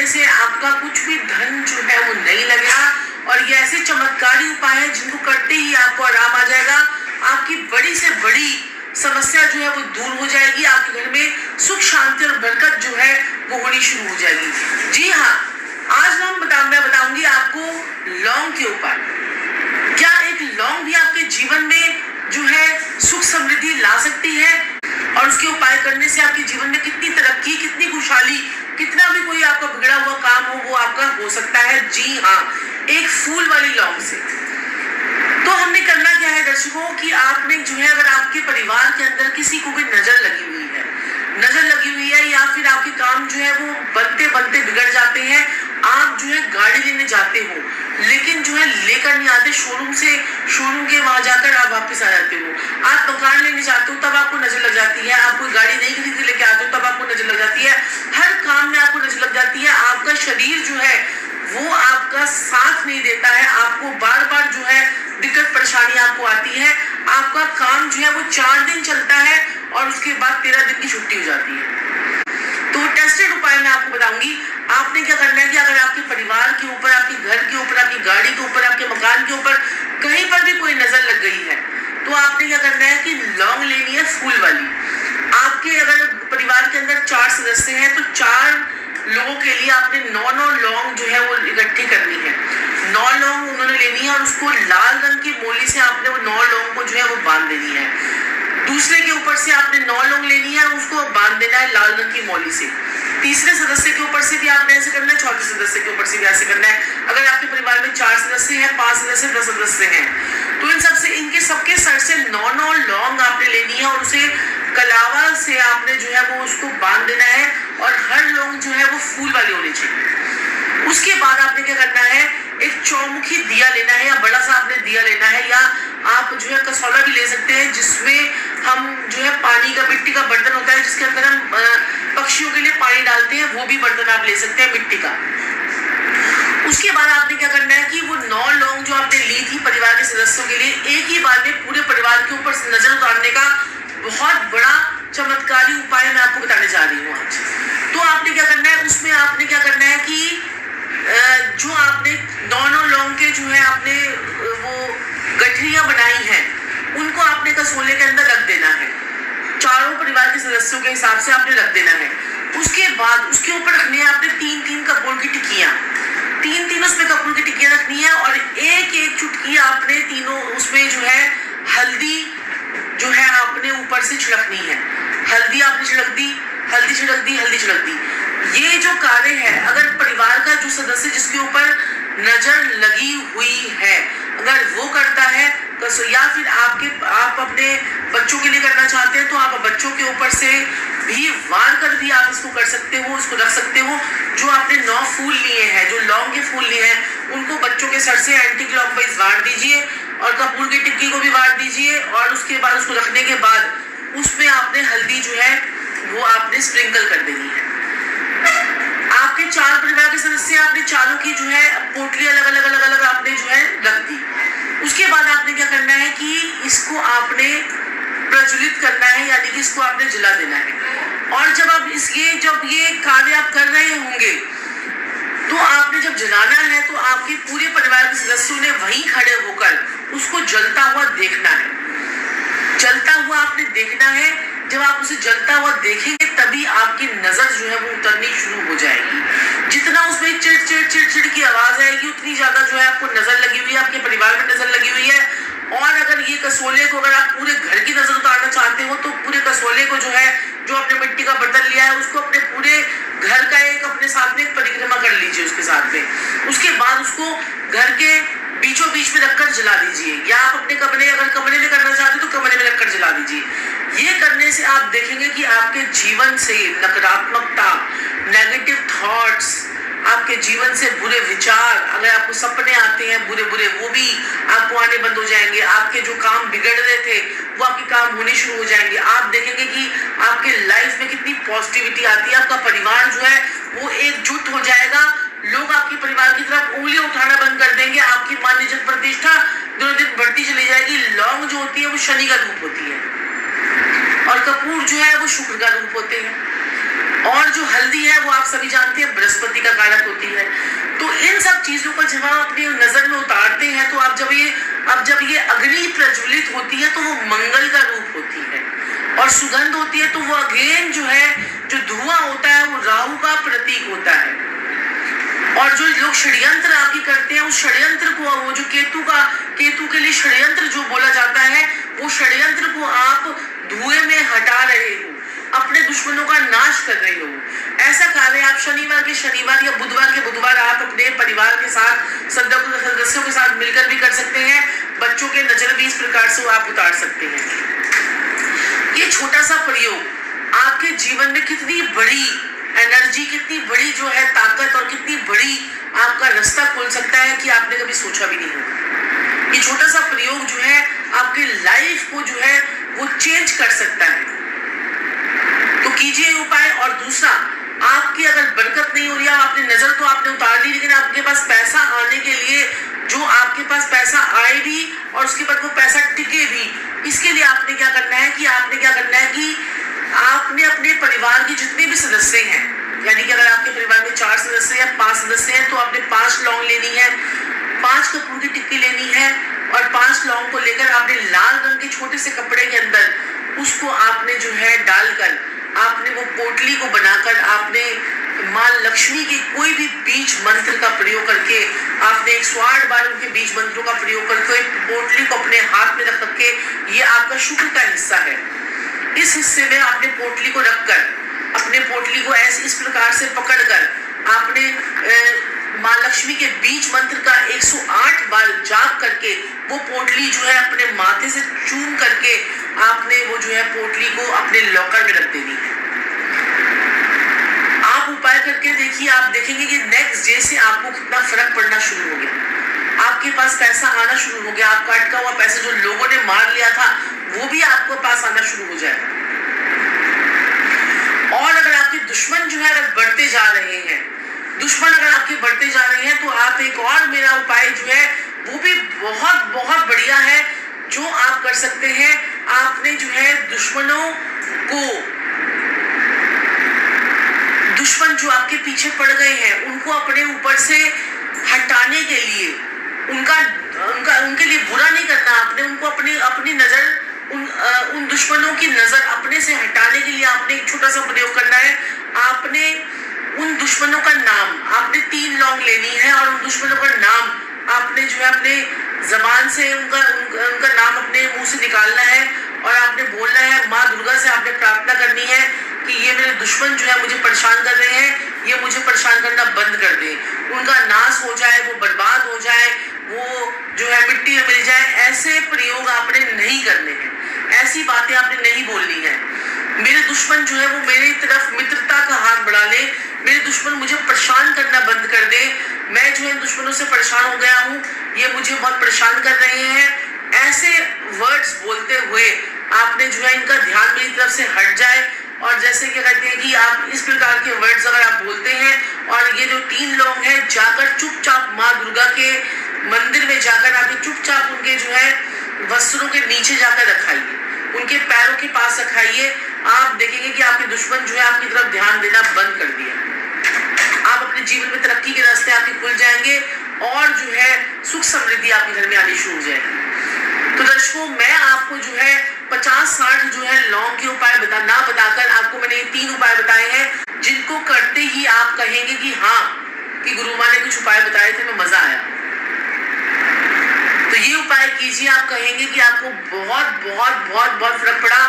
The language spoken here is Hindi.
करने से आपका कुछ भी धन जो है वो नहीं लगेगा। और ये ऐसे चमत्कारी उपाय है जिनको करते ही आपको आराम आ जाएगा। आपकी बड़ी से बड़ी समस्या जो है वो दूर हो जाएगी। आपके घर में सुख शांति और बरकत जो है वो होनी शुरू हो जाएगी। जी हाँ, आज मैं बताऊंगी आपको लौंग के उपाय। क्या एक लौंग भी आपके जीवन में जो है सुख समृद्धि ला सकती है? और उसके उपाय करने से आपके जीवन में कितनी तरक्की, कितनी खुशहाली, कितना भी कोई आपका बिगड़ा हुआ काम हो वो आपका हो सकता है। जी हाँ, एक फूल वाली लौंग से। तो हमने करना क्या है दर्शकों कि आपने जो है, अगर आपके परिवार के अंदर किसी को भी नजर लगी हुई है या फिर आपके काम जो है वो बनते बनते बिगड़ जाते हैं, आप जो है गाड़ी लेने जाते हो लेकिन जो है लेकर नहीं आते, शोरूम के वहां जाकर आप वापस आ जाते हो। आप मकान लेने जाते हो तब आपको नजर लग जाती है, आप कोई गाड़ी नहीं खरीद के लेके आते हो तब आपको नजर लग जाती है, हर काम में आपको नजर लग जाती है। आपका शरीर जो है वो आपका साथ नहीं देता है, आपको बार बार जो है दिक्कत परेशानी आपको आती है। आपका काम जो है वो 4 दिन चलता है और उसके बाद 13 दिन की छुट्टी हो जाती है। तो टेस्टेड उपाय मैं आपको बताऊंगी। आपने क्या करना है कि अगर आपके परिवार के ऊपर, आपके घर के ऊपर, आपकी गाड़ी के ऊपर, आपके मकान के ऊपर कहीं पर भी कोई नजर लग गई है तो आपने क्या करना है कि लौंग लेनी है फूल वाली। आपके अगर परिवार के अंदर 4 सदस्य हैं तो 4 लोगों के लिए आपने 9 लौंग जो है वो इकट्ठी करनी है। 9 लौंग उन्होंने लेनी है और उसको लाल रंग की मोली से आपने वो 9 लौंग को जो है वो बांध देनी है। दूसरे के ऊपर से आपने 9 लौंग लेनी है, उसको बांध देना है लाल रंग की मोली से। तीसरे सदस्य के ऊपर से भी आपने ऐसे करना है, चौथे सदस्य के ऊपर से भी ऐसे करना है। अगर आपके परिवार में 4 सदस्य हैं, 5 सदस्य, 10 सदस्य हैं तो इनके सबके सर से 9 लौंग आपने लेनी है और उसे कलावा से आपने जो है वो उसको बांध देना है और हर लौंग जो है वो फूल वाली होनी चाहिए। उसके बाद आपने क्या करना है, एक चौमुखी दिया लेना है या बड़ा सा आपने दिया लेना है, या आप जो है कसौला भी ले सकते हैं जिसमें हम जो है पानी का, मिट्टी का बर्तन होता है जिसके अंदर हम पक्षियों के लिए पानी डालते हैं, वो भी बर्तन आप ले सकते हैं मिट्टी का। उसके बाद आपने क्या करना है कि वो 9 लौंग जो आपने ली थी परिवार के सदस्यों के लिए, एक ही बार में पूरे परिवार के ऊपर नजर उतारने का बहुत बड़ा चमत्कारी उपाय मैं आपको बताने जा रही हूँ आज। तो आपने क्या करना है, उसमें आपने क्या करना है कि जो आपने 9 लौंग के जो है आपने वो गठरियां बनाई हैं उनको आपने कसोले के अंदर रख देना है। चारों परिवार के सदस्यों के हिसाब से आपने रख देना है। उसके बाद उसके ऊपर रखनी है आपने 3-3 कपूर की टिक्कियां, 3 उसमें कपूर की टिक्कियां रखनी है और एक चुटकी आपने तीनों उसमें जो है हल्दी जो है आपने ऊपर से छिड़कनी है। हल्दी आपने छिड़क दी, हल्दी छिड़क दी। ये जो कार्य है, अगर परिवार का जो सदस्य जिसके ऊपर नजर लगी हुई है अगर वो करता है तो, या फिर आप अपने बच्चों के लिए करना चाहते हैं तो आप बच्चों के ऊपर से भी वार कर भी आप इसको कर सकते हो, इसको रख सकते हो। जो आपने 9 फूल लिए हैं, जो लौंग के फूल लिए हैं, उनको बच्चों के सर से एंटी क्लॉकवाइज वार दीजिए और कपूर की टिक्की को भी वार दीजिए और उसके बाद उसको रखने के बाद उसमें आपने हल्दी जो है वो आपने स्प्रिंकल कर देनी है। आपके 4 परिवार के सदस्य, आपने चारों की जो है पोटली अलग अलग आपने जो है रख दी। उसके बाद आपने क्या करना है कि इसको आपने प्रज्वलित करना है, यानी कि इसको आपने जला देना है। और जब ये कार्य आप कर रहे होंगे तो आपने जब जलाना है तो आपके पूरे परिवार के सदस्यों ने वहीं खड़े होकर उसको जलता हुआ देखना है। जलता हुआ आपने देखना है। जब आप उसे जलता हुआ देखेंगे तभी आपकी नजर जो है वो उतरनी शुरू हो जाएगी। जितना उसमें चिड़ की आवाज आएगी उतनी ज्यादा जो है आपको नजर लगी हुई है, आपके परिवार में नजर लगी हुई है। और अगर ये कसोले को, अगर आप पूरे घर की नजर उतारना चाहते हो तो पूरे कसोले को जो है, जो आपने मिट्टी का बर्तन लिया है उसको अपने पूरे घर का एक अपने साथ में एक परिक्रमा कर लीजिए उसके साथ में। उसके बाद उसको घर के बीचों बीच में रखकर जला दीजिए, या आप अपने कमरे, अगर कमरे में करना चाहते हो तो कमरे में रखकर जला दीजिए। ये करने से आप देखेंगे कि आपके जीवन से नकारात्मकता, नेगेटिव थॉट्स, आपके जीवन से बुरे विचार, अगर आपको सपने आते हैं बुरे वो भी आपको आने बंद हो जाएंगे। आपके जो काम बिगड़ रहे थे वो आपके काम होने शुरू हो जाएंगे। आप देखेंगे कि आपके लाइफ में कितनी पॉजिटिविटी आती है। आपका परिवार जो है वो एकजुट हो जाएगा। लोग आपके परिवार की तरफ उंगलियां उठाना बंद कर देंगे। आपकी मान इज्जत प्रतिष्ठा दिनों दिन बढ़ती चली जाएगी। लौंग जो होती है वो शनि का रूप होती है और कपूर जो है वो शुक्र का रूप होते हैं। और जो हल्दी है वो आप सभी जानते हैं बृहस्पति का कारक होती है। तो इन सब चीजों को जब आप अपनी नजर में उतारते हैं तो आप जब ये अग्नि प्रज्वलित होती है तो वो मंगल का रूप होती है, और सुगंध होती है तो वो अगेन जो है, जो धुआं होता है वो राहु का प्रतीक होता है। और जो लोग षड्यंत्र आपकी करते हैं, उस षड्यंत्र को, वो जो केतु के लिए षड्यंत्र जो बोला जाता है, वो षड्यंत्र को आप धुएं में हटा रहे हो, अपने दुश्मनों का नाश कर रहे हो। ऐसा कार्य आप शनिवार के शनिवार या बुधवार के बुधवार आप अपने परिवार के साथ, सदस्यों के साथ मिलकर भी कर सकते हैं। बच्चों के नजर भी इस प्रकार से आप उतार सकते हैं। ये छोटा सा प्रयोग आपके जीवन में कितनी बड़ी एनर्जी, कितनी बड़ी जो है ताकत और कितनी बड़ी आपका रास्ता खोल सकता है कि आपने कभी सोचा भी नहीं होगा। ये छोटा सा प्रयोग जो है आपके लाइफ को जो है वो चेंज कर सकता है। तो कीजिए उपाय। और दूसरा, आपकी अगर बरकत नहीं हो रही है, आपने नजर तो आपने उतार ली, लेकिन आपके पास पैसा आने के लिए, जो आपके पास पैसा आए भी और उसके बाद वो पैसा टिके भी, इसके लिए आपने क्या करना है कि आपने अपने परिवार के जितने भी सदस्य हैं, यानी कि अगर आपके परिवार में 4 सदस्य या 5 सदस्य हैं तो आपने 5 लौंग लेनी है, 5 कपूर की टिक्की लेनी है, और 5 लौंग को लेकर आपने लाल रंग के छोटे से कपड़े के अंदर उसको आपने जो है डालकर, आपने वो पोटली को बनाकर, आपने माँ लक्ष्मी के कोई भी बीज मंत्र का प्रयोग करके, आपने 108 बार उनके बीज मंत्रों का प्रयोग करके पोटली को अपने हाथ में रख के, ये आपका शुक्र का हिस्सा है। इस हिस्से में आपने पोटली को रखकर, अपने पोटली को ऐसे इस प्रकार से पकड़कर, आपने माँ लक्ष्मी के बीज मंत्र का 108 बार जाप करके वो पोटली जो है अपने माथे से चूम करके आपने वो जो है पोटली को अपने लॉकर में रख देनी है। आप उपाय करके देखिए, आप देखेंगे कि नेक्स्ट डे से आपको कितना फर्क पड़ना शुरू हो गया। आपके पास पैसा आना शुरू हो गया, आपका अटका हुआ पैसा जो लोगों ने मार लिया था वो भी आपको पास आना शुरू हो जाएगा। और अगर आपके दुश्मन जो है अगर बढ़ते जा रहे हैं, तो आप एक और मेरा उपाय जो है वो भी बहुत बहुत बढ़िया है जो आप कर सकते हैं। आपने जो है दुश्मन जो आपके पीछे पड़ गए हैं उनको अपने ऊपर से हटाने के लिए, उनके लिए बुरा नहीं करना, आपने उनको अपनी नजर, उन दुश्मनों की नजर अपने से हटाने के लिए आपने एक छोटा सा प्रयोग करना है। आपने उन दुश्मनों का नाम, आपने 3 लौंग लेनी है और उन दुश्मनों का नाम आपने जो है अपने जबान से उनका नाम अपने मुंह से निकालना है, और आपने बोलना है, माँ दुर्गा से आपने प्रार्थना करनी है कि ये मेरे दुश्मन जो है मुझे परेशान कर रहे हैं, ये मुझे परेशान करना बंद कर दे, उनका नाश हो जाए, वो बर्बाद हो जाए, वो जो है मिट्टी में मिल जाए। ऐसे प्रयोग आपने नहीं करने हैं, ऐसी बातें आपने नहीं बोलनी है। मेरे दुश्मन जो है वो मेरी तरफ मित्रता का हाथ बढ़ा ले, मेरे दुश्मन मुझे परेशान करना बंद कर दे, मैं जो है दुश्मनों से परेशान हो गया हूँ, ये मुझे बहुत परेशान कर रहे हैं। ऐसे वर्ड्स बोलते हुए आपने जो है इनका ध्यान मेरी तरफ से हट जाए। और जैसे कि कहते हैं कि आप इस प्रकार के वर्ड्स अगर आप बोलते हैं और ये जो 3 लोग हैं, जाकर चुपचाप माँ दुर्गा के मंदिर में जाकर आप चुपचाप उनके जो है वस्त्रों के नीचे जाकर रखाइए, उनके पैरों के पास रखाइए। आप देखेंगे कि आपके दुश्मन जो है आपकी तरफ ध्यान देना बंद कर दिया। आप अपने जीवन में तरक्की के रास्ते आपके खुल जाएंगे और जो है सुख समृद्धि आपके घर में आनी शुरू हो जाएगी। तो दर्शकों, मैं आपको जो है 50-60 जो है लौंग के उपाय ना बताकर आपको मैंने ये 3 उपाय बताए हैं जिनको करते ही आप कहेंगे कि हाँ, कि गुरु माँ ने कुछ उपाय बताए थे, मैं मजा आया। तो ये उपाय कीजिए, आप कहेंगे कि आपको बहुत बहुत बहुत बहुत फर्क पड़ा।